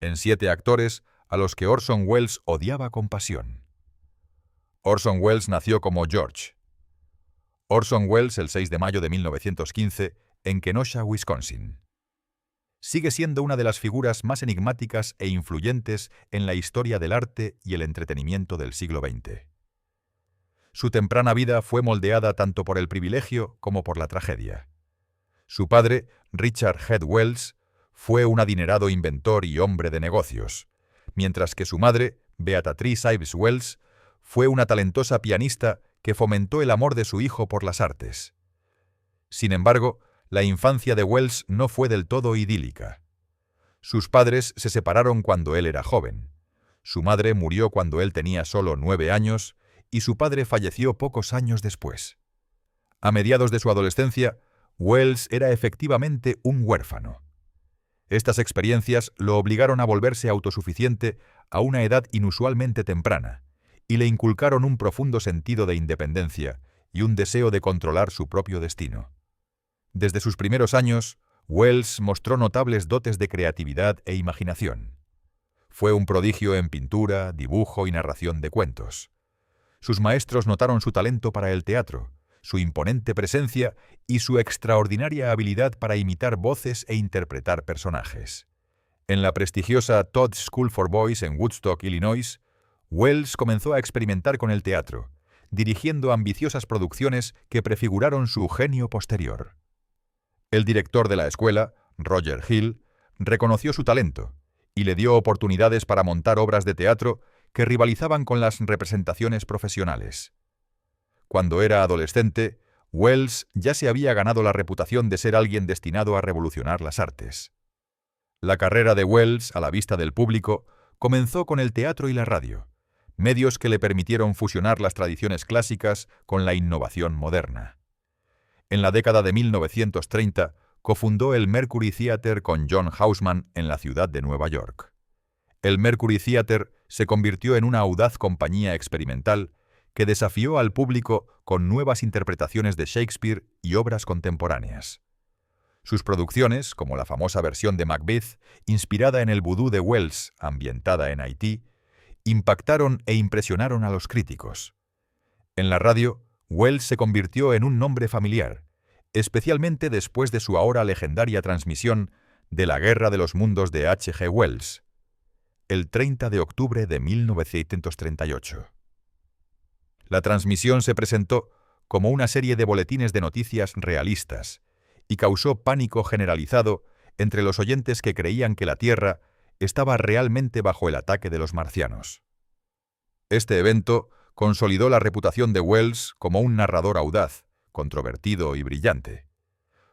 en 7 actores a los que Orson Welles odiaba con pasión. Orson Welles nació como George Orson Welles el 6 de mayo de 1915 en Kenosha, Wisconsin. Sigue siendo una de las figuras más enigmáticas e influyentes en la historia del arte y el entretenimiento del siglo XX. Su temprana vida fue moldeada tanto por el privilegio como por la tragedia. Su padre, Richard Head Wells, fue un adinerado inventor y hombre de negocios, mientras que su madre, Beatrice Ives Wells, fue una talentosa pianista que fomentó el amor de su hijo por las artes. Sin embargo, la infancia de Wells no fue del todo idílica. Sus padres se separaron cuando él era joven. Su madre murió cuando él tenía solo 9 años y su padre falleció pocos años después. A mediados de su adolescencia, Wells era efectivamente un huérfano. Estas experiencias lo obligaron a volverse autosuficiente a una edad inusualmente temprana y le inculcaron un profundo sentido de independencia y un deseo de controlar su propio destino. Desde sus primeros años, Wells mostró notables dotes de creatividad e imaginación. Fue un prodigio en pintura, dibujo y narración de cuentos. Sus maestros notaron su talento para el teatro, su imponente presencia y su extraordinaria habilidad para imitar voces e interpretar personajes. En la prestigiosa Todd School for Boys en Woodstock, Illinois, Wells comenzó a experimentar con el teatro, dirigiendo ambiciosas producciones que prefiguraron su genio posterior. El director de la escuela, Roger Hill, reconoció su talento y le dio oportunidades para montar obras de teatro que rivalizaban con las representaciones profesionales. Cuando era adolescente, Wells ya se había ganado la reputación de ser alguien destinado a revolucionar las artes. La carrera de Wells, a la vista del público, comenzó con el teatro y la radio, medios que le permitieron fusionar las tradiciones clásicas con la innovación moderna. En la década de 1930, cofundó el Mercury Theatre con John Houseman en la ciudad de Nueva York. El Mercury Theatre se convirtió en una audaz compañía experimental que desafió al público con nuevas interpretaciones de Shakespeare y obras contemporáneas. Sus producciones, como la famosa versión de Macbeth, inspirada en el vudú de Wells, ambientada en Haití, impactaron e impresionaron a los críticos. En la radio, Wells se convirtió en un nombre familiar, especialmente después de su ahora legendaria transmisión de La Guerra de los Mundos de H. G. Wells, el 30 de octubre de 1938. La transmisión se presentó como una serie de boletines de noticias realistas y causó pánico generalizado entre los oyentes que creían que la Tierra estaba realmente bajo el ataque de los marcianos. Este evento consolidó la reputación de Wells como un narrador audaz, controvertido y brillante.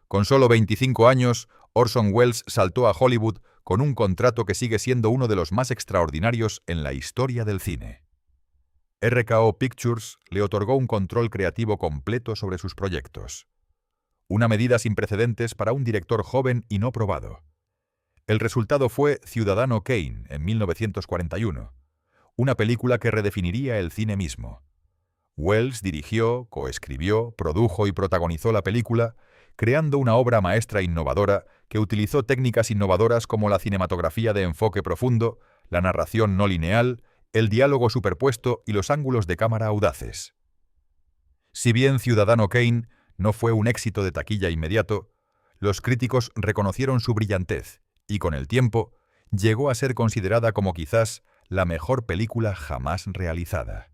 Con solo 25 años, Orson Welles saltó a Hollywood con un contrato que sigue siendo uno de los más extraordinarios en la historia del cine. RKO Pictures le otorgó un control creativo completo sobre sus proyectos. Una medida sin precedentes para un director joven y no probado. El resultado fue Ciudadano Kane en 1941, una película que redefiniría el cine mismo. Wells dirigió, coescribió, produjo y protagonizó la película, creando una obra maestra innovadora que utilizó técnicas innovadoras como la cinematografía de enfoque profundo, la narración no lineal, el diálogo superpuesto y los ángulos de cámara audaces. Si bien Ciudadano Kane no fue un éxito de taquilla inmediato, los críticos reconocieron su brillantez y, con el tiempo, llegó a ser considerada como quizás la mejor película jamás realizada.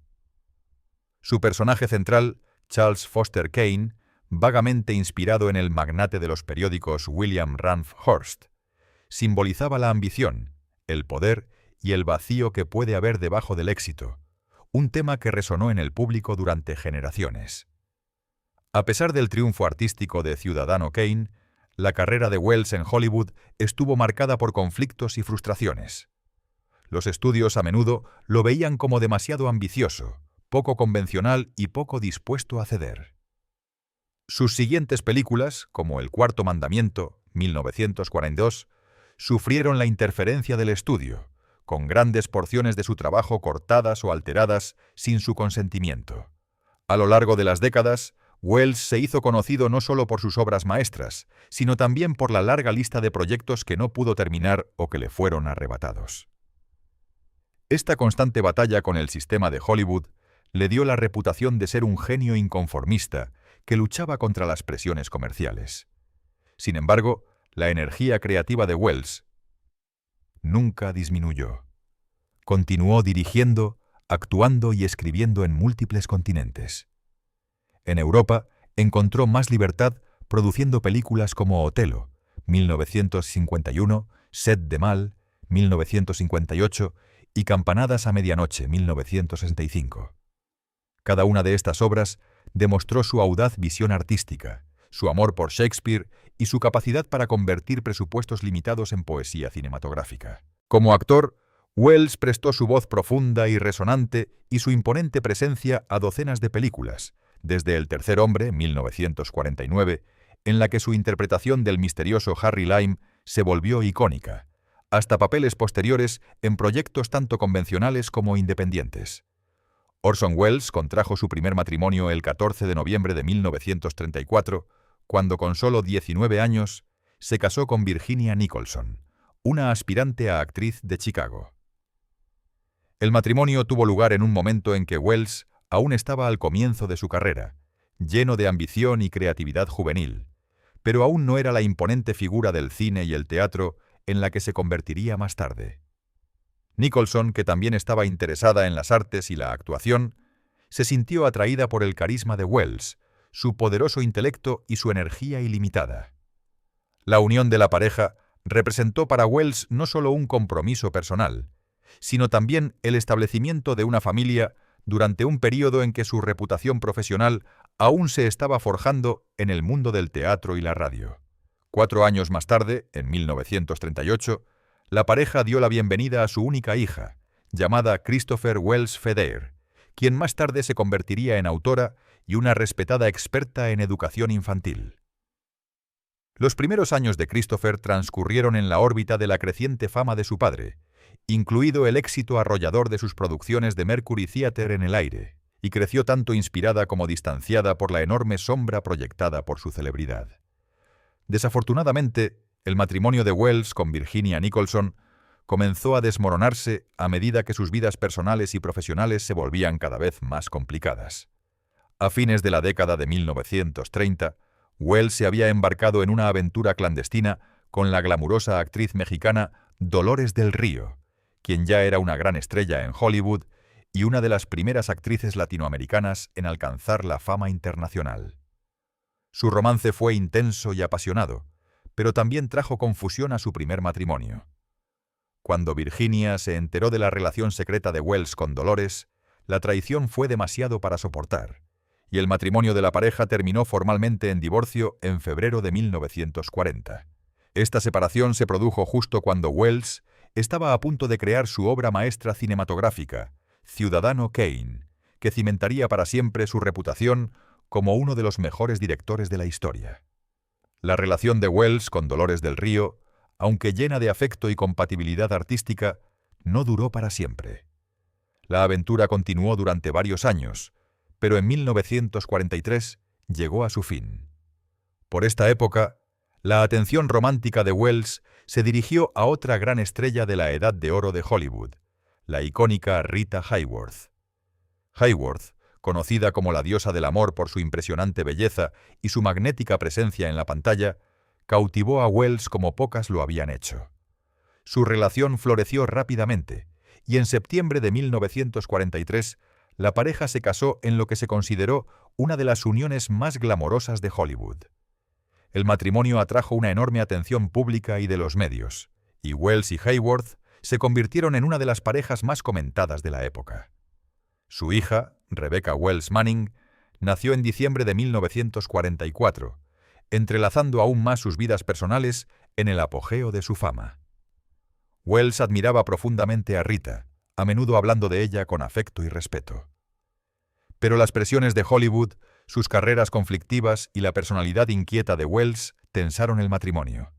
Su personaje central, Charles Foster Kane, vagamente inspirado en el magnate de los periódicos William Randolph Hearst, simbolizaba la ambición, el poder y el vacío que puede haber debajo del éxito, un tema que resonó en el público durante generaciones. A pesar del triunfo artístico de Ciudadano Kane, la carrera de Wells en Hollywood estuvo marcada por conflictos y frustraciones. Los estudios a menudo lo veían como demasiado ambicioso, poco convencional y poco dispuesto a ceder. Sus siguientes películas, como El Cuarto Mandamiento, 1942, sufrieron la interferencia del estudio, con grandes porciones de su trabajo cortadas o alteradas sin su consentimiento. A lo largo de las décadas, Welles se hizo conocido no solo por sus obras maestras, sino también por la larga lista de proyectos que no pudo terminar o que le fueron arrebatados. Esta constante batalla con el sistema de Hollywood le dio la reputación de ser un genio inconformista que luchaba contra las presiones comerciales. Sin embargo, la energía creativa de Welles nunca disminuyó. Continuó dirigiendo, actuando y escribiendo en múltiples continentes. En Europa encontró más libertad produciendo películas como Otelo, 1951, Set de Mal, 1958 y Campanadas a medianoche, 1965. Cada una de estas obras demostró su audaz visión artística, su amor por Shakespeare y su capacidad para convertir presupuestos limitados en poesía cinematográfica. Como actor, Welles prestó su voz profunda y resonante y su imponente presencia a docenas de películas, desde El tercer hombre, 1949, en la que su interpretación del misterioso Harry Lime se volvió icónica, hasta papeles posteriores en proyectos tanto convencionales como independientes. Orson Welles contrajo su primer matrimonio el 14 de noviembre de 1934, cuando con solo 19 años se casó con Virginia Nicholson, una aspirante a actriz de Chicago. El matrimonio tuvo lugar en un momento en que Welles aún estaba al comienzo de su carrera, lleno de ambición y creatividad juvenil, pero aún no era la imponente figura del cine y el teatro en la que se convertiría más tarde. Nicholson, que también estaba interesada en las artes y la actuación, se sintió atraída por el carisma de Welles, su poderoso intelecto y su energía ilimitada. La unión de la pareja representó para Welles no solo un compromiso personal, sino también el establecimiento de una familia durante un período en que su reputación profesional aún se estaba forjando en el mundo del teatro y la radio. 4 años más tarde, en 1938, la pareja dio la bienvenida a su única hija, llamada Christopher Welles Feder, quien más tarde se convertiría en autora y una respetada experta en educación infantil. Los primeros años de Christopher transcurrieron en la órbita de la creciente fama de su padre, incluido el éxito arrollador de sus producciones de Mercury Theatre en el aire, y creció tanto inspirada como distanciada por la enorme sombra proyectada por su celebridad. Desafortunadamente, el matrimonio de Welles con Virginia Nicholson comenzó a desmoronarse a medida que sus vidas personales y profesionales se volvían cada vez más complicadas. A fines de la década de 1930, Welles se había embarcado en una aventura clandestina con la glamurosa actriz mexicana Dolores del Río, quien ya era una gran estrella en Hollywood y una de las primeras actrices latinoamericanas en alcanzar la fama internacional. Su romance fue intenso y apasionado, pero también trajo confusión a su primer matrimonio. Cuando Virginia se enteró de la relación secreta de Welles con Dolores, la traición fue demasiado para soportar, y el matrimonio de la pareja terminó formalmente en divorcio en febrero de 1940. Esta separación se produjo justo cuando Welles estaba a punto de crear su obra maestra cinematográfica, Ciudadano Kane, que cimentaría para siempre su reputación como uno de los mejores directores de la historia. La relación de Welles con Dolores del Río, aunque llena de afecto y compatibilidad artística, no duró para siempre. La aventura continuó durante varios años, pero en 1943 llegó a su fin. Por esta época, la atención romántica de Welles se dirigió a otra gran estrella de la Edad de Oro de Hollywood, la icónica Rita Hayworth. Hayworth, conocida como la diosa del amor por su impresionante belleza y su magnética presencia en la pantalla, cautivó a Welles como pocas lo habían hecho. Su relación floreció rápidamente, y en septiembre de 1943 la pareja se casó en lo que se consideró una de las uniones más glamorosas de Hollywood. El matrimonio atrajo una enorme atención pública y de los medios, y Welles y Hayworth se convirtieron en una de las parejas más comentadas de la época. Su hija, Rebecca Wells Manning, nació en diciembre de 1944, entrelazando aún más sus vidas personales en el apogeo de su fama. Welles admiraba profundamente a Rita, a menudo hablando de ella con afecto y respeto. Pero las presiones de Hollywood, sus carreras conflictivas y la personalidad inquieta de Welles tensaron el matrimonio.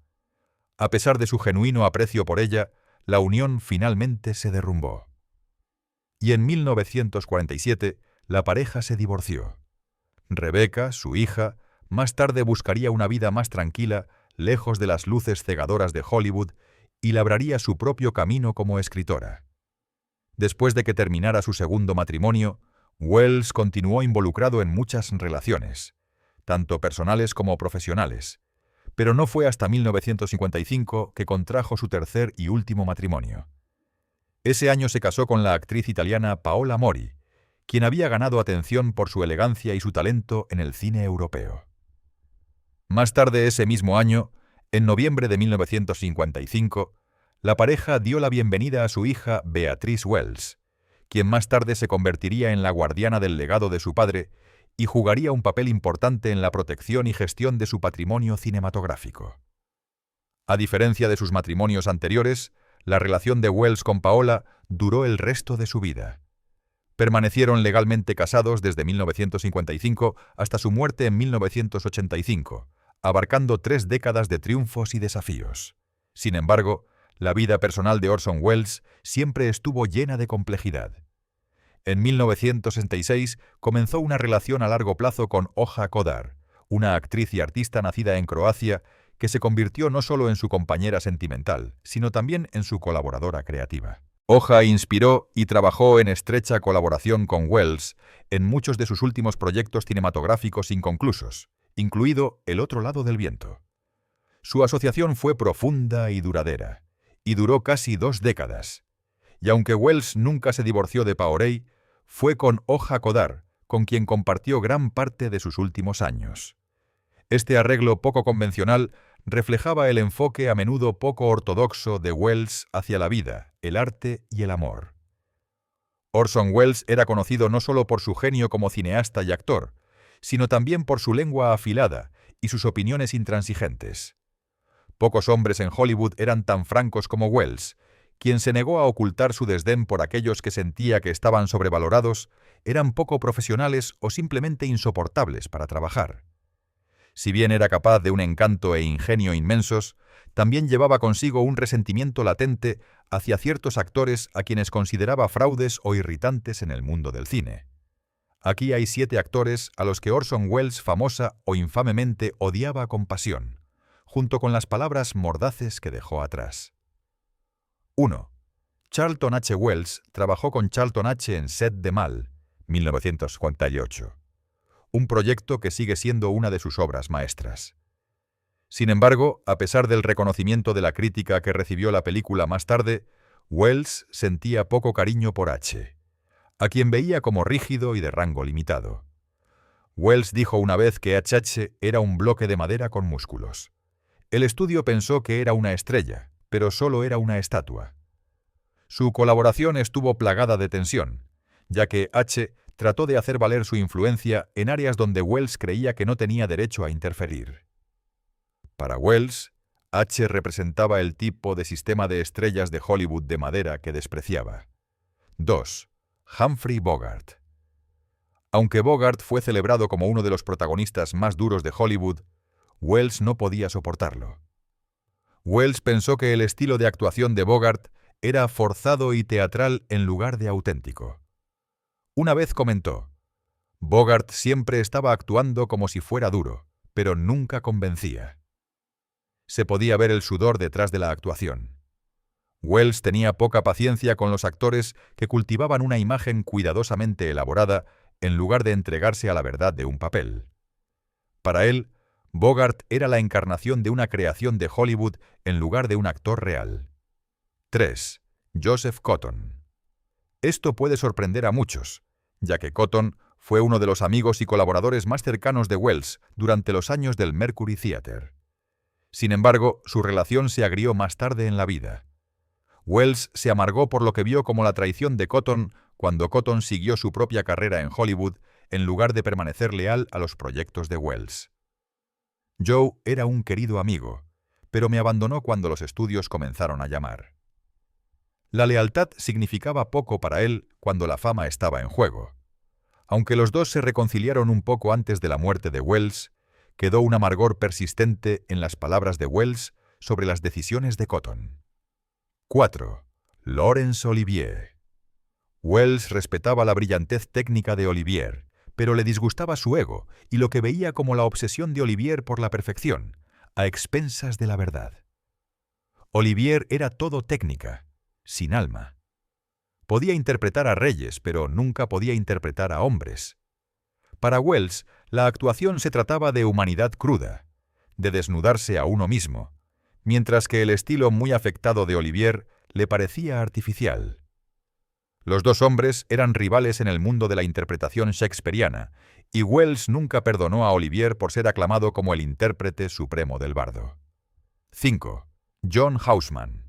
A pesar de su genuino aprecio por ella, la unión finalmente se derrumbó. Y en 1947 la pareja se divorció. Rebecca, su hija, más tarde buscaría una vida más tranquila, lejos de las luces cegadoras de Hollywood, y labraría su propio camino como escritora. Después de que terminara su segundo matrimonio, Wells continuó involucrado en muchas relaciones, tanto personales como profesionales, pero no fue hasta 1955 que contrajo su tercer y último matrimonio. Ese año se casó con la actriz italiana Paola Mori, quien había ganado atención por su elegancia y su talento en el cine europeo. Más tarde ese mismo año, en noviembre de 1955, la pareja dio la bienvenida a su hija Beatrice Wells, quien más tarde se convertiría en la guardiana del legado de su padre y jugaría un papel importante en la protección y gestión de su patrimonio cinematográfico. A diferencia de sus matrimonios anteriores, la relación de Wells con Paola duró el resto de su vida. Permanecieron legalmente casados desde 1955 hasta su muerte en 1985, abarcando 3 décadas de triunfos y desafíos. Sin embargo, la vida personal de Orson Welles siempre estuvo llena de complejidad. En 1966 comenzó una relación a largo plazo con Oja Kodar, una actriz y artista nacida en Croacia que se convirtió no solo en su compañera sentimental, sino también en su colaboradora creativa. Oja inspiró y trabajó en estrecha colaboración con Welles en muchos de sus últimos proyectos cinematográficos inconclusos, incluido El otro lado del viento. Su asociación fue profunda y duradera, y duró casi 2 décadas. Y aunque Welles nunca se divorció de Paorey, fue con Oja Kodar, con quien compartió gran parte de sus últimos años. Este arreglo poco convencional reflejaba el enfoque a menudo poco ortodoxo de Welles hacia la vida, el arte y el amor. Orson Welles era conocido no solo por su genio como cineasta y actor, sino también por su lengua afilada y sus opiniones intransigentes. Pocos hombres en Hollywood eran tan francos como Welles, quien se negó a ocultar su desdén por aquellos que sentía que estaban sobrevalorados, eran poco profesionales o simplemente insoportables para trabajar. Si bien era capaz de un encanto e ingenio inmensos, también llevaba consigo un resentimiento latente hacia ciertos actores a quienes consideraba fraudes o irritantes en el mundo del cine. Aquí hay 7 actores a los que Orson Welles famosa o infamemente odiaba con pasión, junto con las palabras mordaces que dejó atrás. 1. Charlton H. Wells trabajó con Charlton H. en Set de Mal, 1948. Un proyecto que sigue siendo una de sus obras maestras. Sin embargo, a pesar del reconocimiento de la crítica que recibió la película más tarde, Welles sentía poco cariño por H., a quien veía como rígido y de rango limitado. Welles dijo una vez que H.H. era un bloque de madera con músculos. El estudio pensó que era una estrella, pero solo era una estatua. Su colaboración estuvo plagada de tensión, ya que H. trató de hacer valer su influencia en áreas donde Welles creía que no tenía derecho a interferir. Para Welles, H. representaba el tipo de sistema de estrellas de Hollywood de madera que despreciaba. 2. Humphrey Bogart. Aunque Bogart fue celebrado como uno de los protagonistas más duros de Hollywood, Welles no podía soportarlo. Welles pensó que el estilo de actuación de Bogart era forzado y teatral en lugar de auténtico. Una vez comentó: Bogart siempre estaba actuando como si fuera duro, pero nunca convencía. Se podía ver el sudor detrás de la actuación. Welles tenía poca paciencia con los actores que cultivaban una imagen cuidadosamente elaborada en lugar de entregarse a la verdad de un papel. Para él, Bogart era la encarnación de una creación de Hollywood en lugar de un actor real. 3. Joseph Cotten. Esto puede sorprender a muchos, ya que Cotten fue uno de los amigos y colaboradores más cercanos de Welles durante los años del Mercury Theatre. Sin embargo, su relación se agrió más tarde en la vida. Welles se amargó por lo que vio como la traición de Cotten cuando Cotten siguió su propia carrera en Hollywood en lugar de permanecer leal a los proyectos de Welles. Joe era un querido amigo, pero me abandonó cuando los estudios comenzaron a llamar. La lealtad significaba poco para él cuando la fama estaba en juego. Aunque los dos se reconciliaron un poco antes de la muerte de Welles, quedó un amargor persistente en las palabras de Welles sobre las decisiones de Cotten. 4. Laurence Olivier. Welles respetaba la brillantez técnica de Olivier, pero le disgustaba su ego y lo que veía como la obsesión de Olivier por la perfección, a expensas de la verdad. Olivier era todo técnica, sin alma. Podía interpretar a reyes, pero nunca podía interpretar a hombres. Para Welles, la actuación se trataba de humanidad cruda, de desnudarse a uno mismo, mientras que el estilo muy afectado de Olivier le parecía artificial. Los dos hombres eran rivales en el mundo de la interpretación shakespeariana, y Welles nunca perdonó a Olivier por ser aclamado como el intérprete supremo del bardo. 5. John Houseman.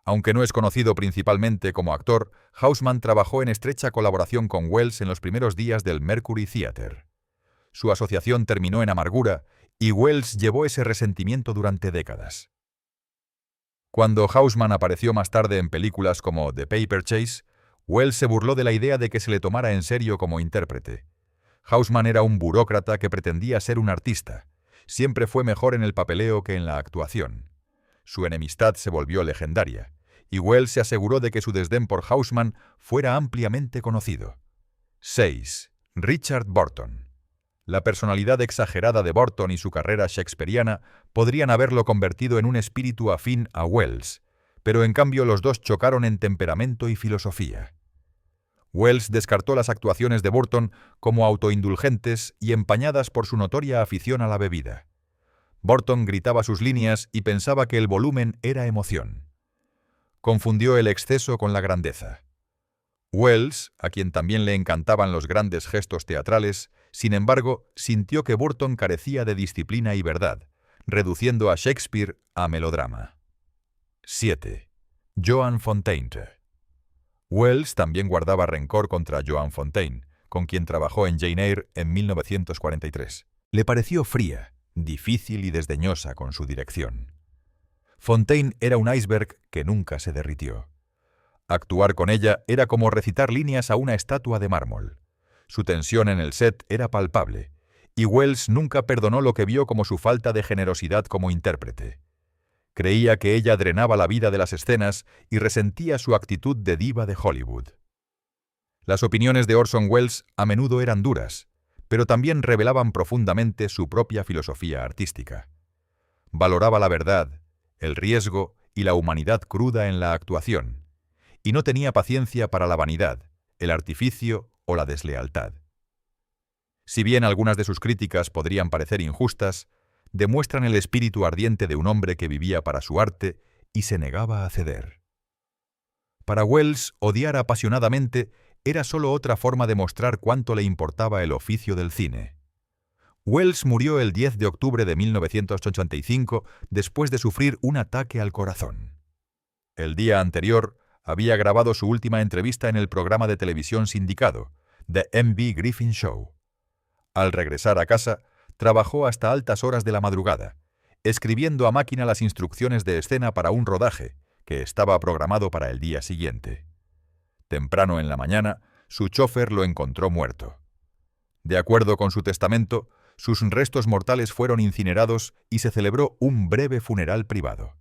Aunque no es conocido principalmente como actor, Houseman trabajó en estrecha colaboración con Welles en los primeros días del Mercury Theatre. Su asociación terminó en amargura, y Welles llevó ese resentimiento durante décadas. Cuando Houseman apareció más tarde en películas como The Paper Chase, Welles se burló de la idea de que se le tomara en serio como intérprete. Houseman era un burócrata que pretendía ser un artista. Siempre fue mejor en el papeleo que en la actuación. Su enemistad se volvió legendaria, y Welles se aseguró de que su desdén por Houseman fuera ampliamente conocido. 6. Richard Burton. La personalidad exagerada de Burton y su carrera shakespeariana podrían haberlo convertido en un espíritu afín a Welles, pero en cambio los dos chocaron en temperamento y filosofía. Welles descartó las actuaciones de Burton como autoindulgentes y empañadas por su notoria afición a la bebida. Burton gritaba sus líneas y pensaba que el volumen era emoción. Confundió el exceso con la grandeza. Welles, a quien también le encantaban los grandes gestos teatrales, sin embargo, sintió que Burton carecía de disciplina y verdad, reduciendo a Shakespeare a melodrama. 7. Joan Fontaine. Welles también guardaba rencor contra Joan Fontaine, con quien trabajó en Jane Eyre en 1943. Le pareció fría, difícil y desdeñosa con su dirección. Fontaine era un iceberg que nunca se derritió. Actuar con ella era como recitar líneas a una estatua de mármol. Su tensión en el set era palpable, y Welles nunca perdonó lo que vio como su falta de generosidad como intérprete. Creía que ella drenaba la vida de las escenas y resentía su actitud de diva de Hollywood. Las opiniones de Orson Welles a menudo eran duras, pero también revelaban profundamente su propia filosofía artística. Valoraba la verdad, el riesgo y la humanidad cruda en la actuación, y no tenía paciencia para la vanidad, el artificio o la deslealtad. Si bien algunas de sus críticas podrían parecer injustas, demuestran el espíritu ardiente de un hombre que vivía para su arte y se negaba a ceder. Para Welles, odiar apasionadamente era solo otra forma de mostrar cuánto le importaba el oficio del cine. Welles murió el 10 de octubre de 1985 después de sufrir un ataque al corazón. El día anterior, había grabado su última entrevista en el programa de televisión sindicado, The M.B. Griffin Show. Al regresar a casa, trabajó hasta altas horas de la madrugada, escribiendo a máquina las instrucciones de escena para un rodaje, que estaba programado para el día siguiente. Temprano en la mañana, su chofer lo encontró muerto. De acuerdo con su testamento, sus restos mortales fueron incinerados y se celebró un breve funeral privado.